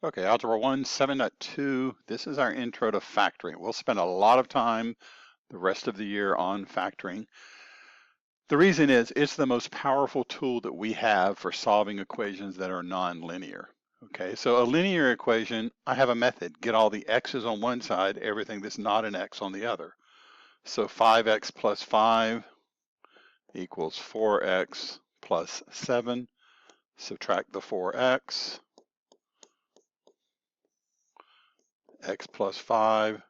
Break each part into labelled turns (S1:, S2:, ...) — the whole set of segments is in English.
S1: Okay, Algebra 1, 7.2. This is our intro to factoring. We'll spend a lot of time the rest of the year on factoring. The reason is it's the most powerful tool that we have for solving equations that are nonlinear. Okay, so a linear equation, I have a method. Get all the x's on one side, everything that's not an x on the other. So 5x plus 5 equals 4x plus 7. Subtract the 4x. X plus 5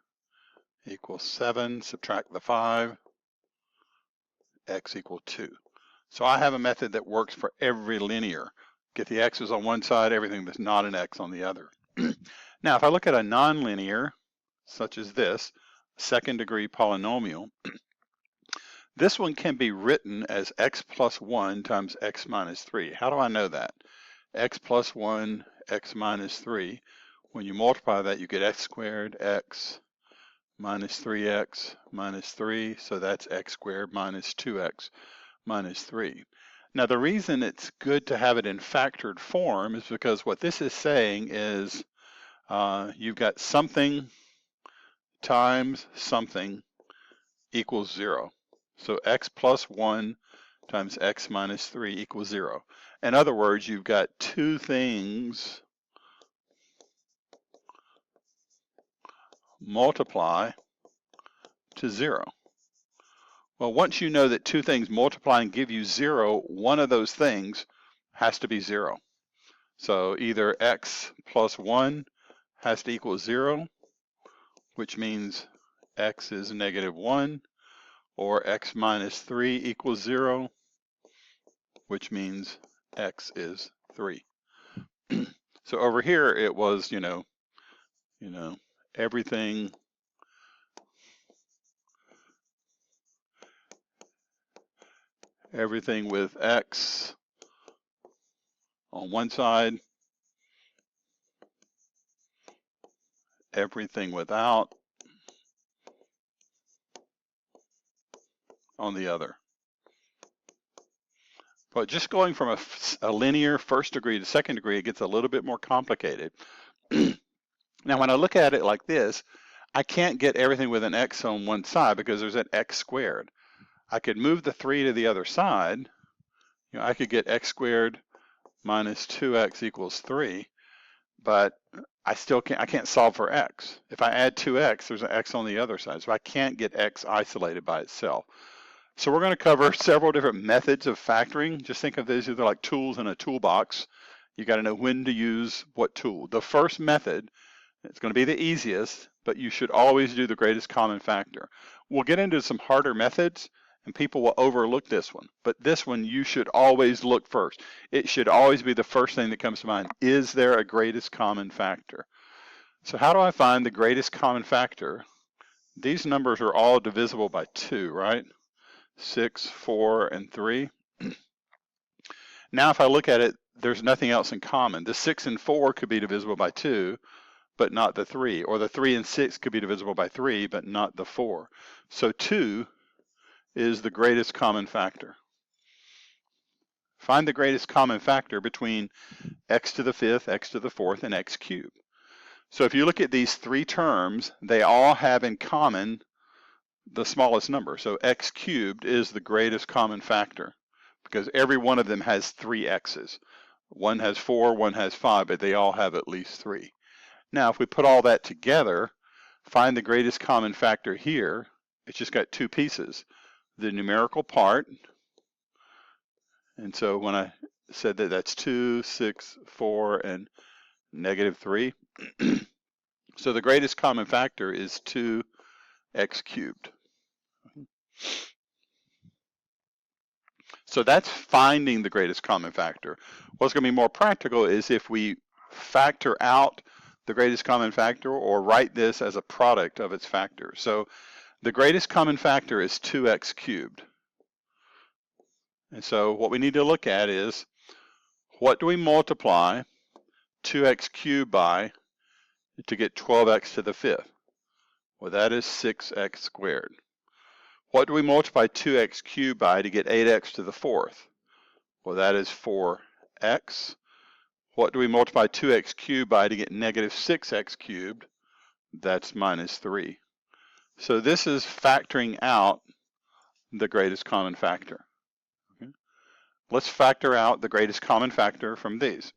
S1: equals 7, subtract the 5, x equals 2. So I have a method that works for every linear. Get the x's on one side, everything that's not an x on the other. Now, if I look at a nonlinear, such as this, second degree polynomial, this one can be written as x plus 1 times x minus 3. How do I know that? X plus 1, x minus 3. When you multiply that, you get x squared, x minus 3x minus 3, so that's x squared minus 2x minus 3. Now the reason it's good to have it in factored form is because what this is saying is you've got something times something equals 0. So x plus 1 times x minus 3 equals 0. In other words, you've got two things multiply to 0. Well, once you know that two things multiply and give you 0, one of those things has to be 0. So either x plus 1 has to equal 0, which means x is negative 1, or x minus 3 equals 0, which means x is 3. So over here it was, everything with x on one side, everything without on the other. But just going from a linear first degree to second degree, it gets a little bit more complicated. Now, when I look at it like this, I can't get everything with an x on one side because there's an x squared. I could move the 3 to the other side. I could get x squared minus 2x equals 3, but I can't solve for x. If I add 2x, there's an x on the other side, so I can't get x isolated by itself. So we're going to cover several different methods of factoring. Just think of these as like tools in a toolbox. You got to know when to use what tool. The first method, it's going to be the easiest, but you should always do the greatest common factor. We'll get into some harder methods, and people will overlook this one. But this one, you should always look first. It should always be the first thing that comes to mind. Is there a greatest common factor? So how do I find the greatest common factor? These numbers are all divisible by 2, right? 6, 4, and 3. Now, if I look at it, there's nothing else in common. The 6 and 4 could be divisible by 2, but not the 3. Or the 3 and 6 could be divisible by 3, but not the 4. So 2 is the greatest common factor. Find the greatest common factor between x to the 5th, x to the 4th, and x cubed. So if you look at these three terms, they all have in common the smallest number. So x cubed is the greatest common factor because every one of them has 3 x's. One has 4, one has 5, but they all have at least 3. Now, if we put all that together, find the greatest common factor here, it's just got 2 pieces. The numerical part, and so when I said that that's 2, 6, 4, and negative 3, so the greatest common factor is 2x cubed. So that's finding the greatest common factor. What's going to be more practical is if we factor out the greatest common factor or write this as a product of its factors. So the greatest common factor is 2x cubed. And so what we need to look at is what do we multiply 2x cubed by to get 12x to the 5th? Well, that is 6x squared. What do we multiply 2x cubed by to get 8x to the 4th? Well, that is 4x. What do we multiply 2x cubed by to get negative 6x cubed? That's minus 3. So this is factoring out the greatest common factor. Okay. Let's factor out the greatest common factor from these.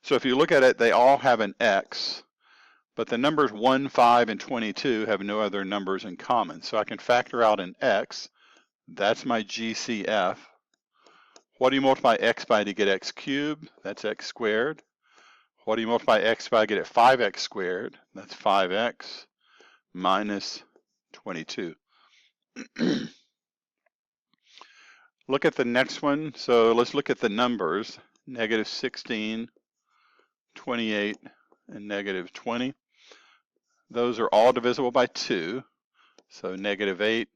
S1: So if you look at it, they all have an x, but the numbers 1, 5, and 22 have no other numbers in common. So I can factor out an x. That's my GCF. What do you multiply x by to get x cubed? That's x squared. What do you multiply x by to get it 5x squared? That's 5x minus 22. Look at the next one. So let's look at the numbers. Negative 16, 28, and negative 20. Those are all divisible by 2. So negative 8,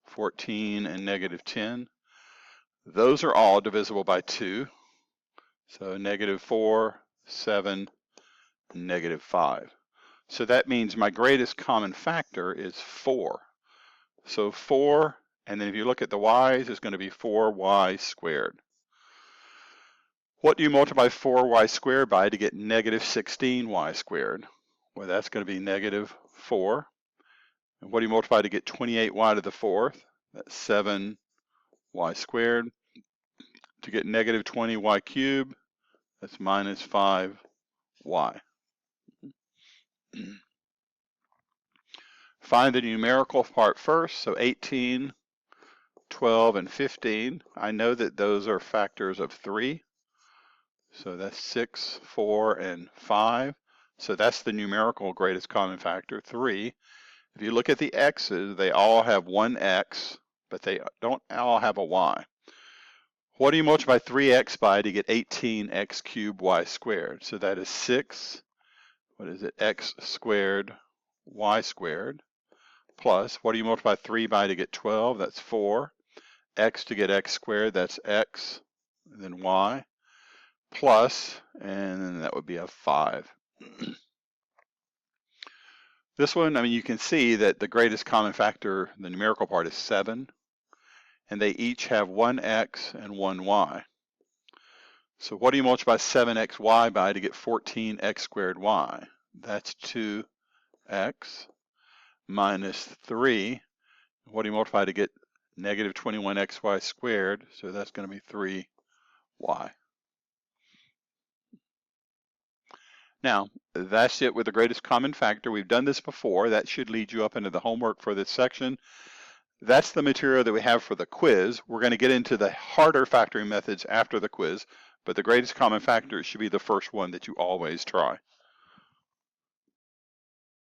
S1: 14, and negative 10. Those are all divisible by 2. So negative 4, 7, and negative 5. So that means my greatest common factor is 4. So 4, and then if you look at the y's, it's going to be 4y squared. What do you multiply 4y squared by to get negative 16y squared? Well, that's going to be negative 4. And what do you multiply to get 28y to the 4th? That's 7y squared. To get negative 20y cubed, that's minus 5y. Find the numerical part first. So 18, 12, and 15. I know that those are factors of 3. So that's 6, 4, and 5. So that's the numerical greatest common factor, 3. If you look at the x's, they all have one x, but they don't all have a y. What do you multiply 3x by to get 18x cubed y squared? So that is 6, what is it, x squared y squared, plus, what do you multiply 3 by to get 12? That's 4. X to get x squared, that's x, and then y, plus, and then that would be a 5. This one, I mean, you can see that the greatest common factor, the numerical part, is 7. And they each have one x and one y. So what do you multiply 7xy by to get 14x squared y? That's 2x minus 3. What do you multiply to get negative 21xy squared? So that's going to be 3y. Now, that's it with the greatest common factor. We've done this before. That should lead you up into the homework for this section. That's the material that we have for the quiz. We're going to get into the harder factoring methods after the quiz, but the greatest common factor should be the first one that you always try.